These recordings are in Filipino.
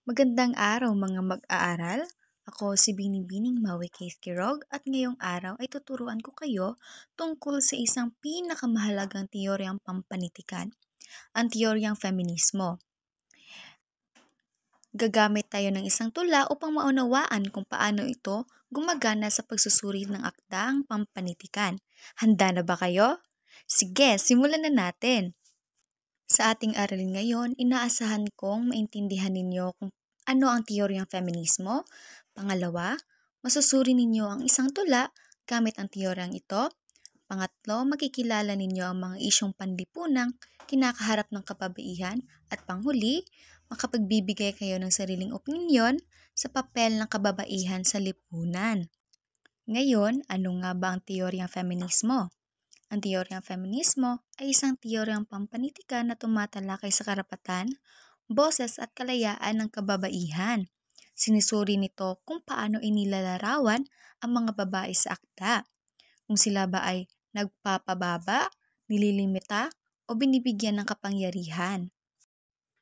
Magandang araw mga mag-aaral. Ako si Binibining Maui Keith Kirog at ngayong araw ay tuturuan ko kayo tungkol sa isang pinakamahalagang teoryang pampanitikan, ang teoryang feminismo. Gagamit tayo ng isang tula upang maunawaan kung paano ito gumagana sa pagsusuri ng akdang pampanitikan. Handa na ba kayo? Sige, simulan na natin! Sa ating aralin ngayon, inaasahan kong maintindihan ninyo kung ano ang teoryang feminismo. Pangalawa, masusuri ninyo ang isang tula gamit ang teoryang ito. Pangatlo, makikilala ninyo ang mga isyong panlipunang kinakaharap ng kababaihan. At panghuli, makapagbibigay kayo ng sariling opinyon sa papel ng kababaihan sa lipunan. Ngayon, ano nga ba ang teoryang feminismo? Ang teoryang feminismo ay isang teoryang pampanitikan na tumatalakay sa karapatan, boses at kalayaan ng kababaihan. Sinisuri nito kung paano inilalarawan ang mga babae sa akda, kung sila ba ay nagpapababa, nililimita, o binibigyan ng kapangyarihan.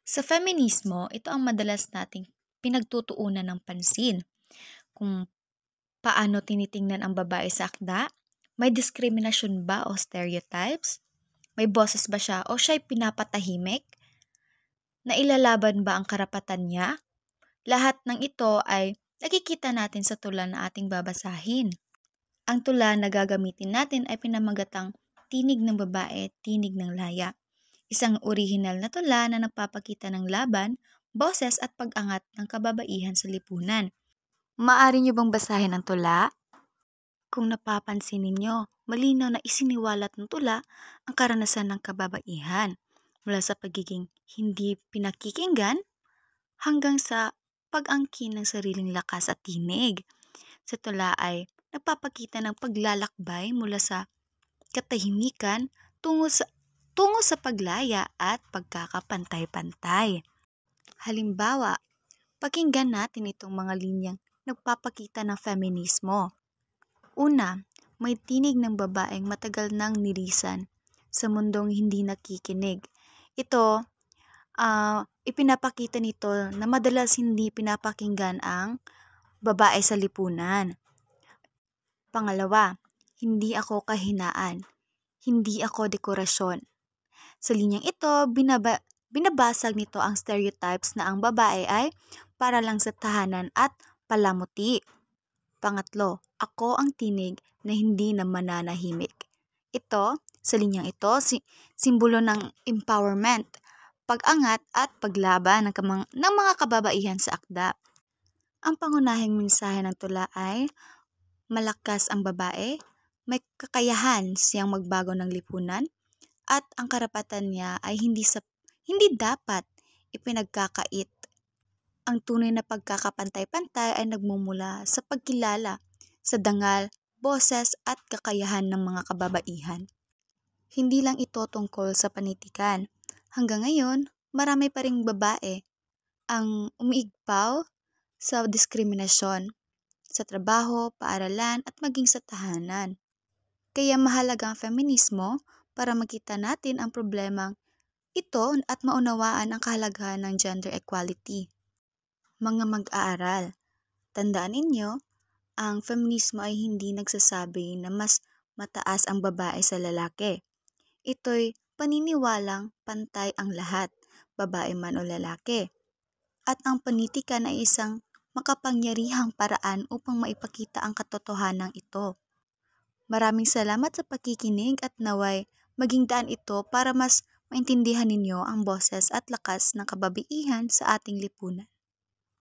Sa feminismo, ito ang madalas nating pinagtutuunan ng pansin. Kung paano tinitingnan ang babae sa akda, may diskriminasyon ba o stereotypes? May boses ba siya o siya'y pinapatahimik? Nailalaban ba ang karapatan niya? Lahat ng ito ay nakikita natin sa tula na ating babasahin. Ang tula na gagamitin natin ay pinamagatang Tinig ng Babae, Tinig ng Laya. Isang orihinal na tula na nagpapakita ng laban, boses at pag-angat ng kababaihan sa lipunan. Maaari niyo bang basahin ang tula? Kung napapansin ninyo, malinaw na isiniwalat ng tula ang karanasan ng kababaihan mula sa pagiging hindi pinakikinggan hanggang sa pag-angkin ng sariling lakas at tinig. Sa tula ay nagpapakita ng paglalakbay mula sa katahimikan tungo sa paglaya at pagkakapantay-pantay. Halimbawa, pakinggan natin itong mga linyang nagpapakita ng feminismo. Una, may tinig ng babaeng matagal nang nirisan sa mundong hindi nakikinig. Ito, ipinapakita nito na madalas hindi pinapakinggan ang babae sa lipunan. Pangalawa, hindi ako kahinaan, hindi ako dekorasyon. Sa linyang ito, binabasag nito ang stereotypes na ang babae ay para lang sa tahanan at palamuti. Pangatlo, ako ang tinig na hindi na mananahimik. Ito, sa linyang ito, simbolo ng empowerment, pag-angat at paglaban ng mga kababaihan sa akda. Ang pangunahing mensahe ng tula ay malakas ang babae, may kakayahan siyang magbago ng lipunan, at ang karapatan niya ay hindi dapat ipinagkakait. Ang tunay na pagkakapantay-pantay ay nagmumula sa pagkilala sa dangal, boses at kakayahan ng mga kababaihan. Hindi lang ito tungkol sa panitikan. Hanggang ngayon, marami pa ring babae ang umiigpaw sa diskriminasyon sa trabaho, paaralan at maging sa tahanan. Kaya mahalaga ang feminismo para makita natin ang problemang ito at maunawaan ang kahalagahan ng gender equality. Mga mag-aaral, tandaan ninyo, ang feminismo ay hindi nagsasabi na mas mataas ang babae sa lalaki. Ito'y paniniwalang pantay ang lahat, babae man o lalaki. At ang panitikan ay isang makapangyarihang paraan upang maipakita ang katotohanan ito. Maraming salamat sa pakikinig at naway maging daan ito para mas maintindihan ninyo ang boses at lakas ng kababaihan sa ating lipunan.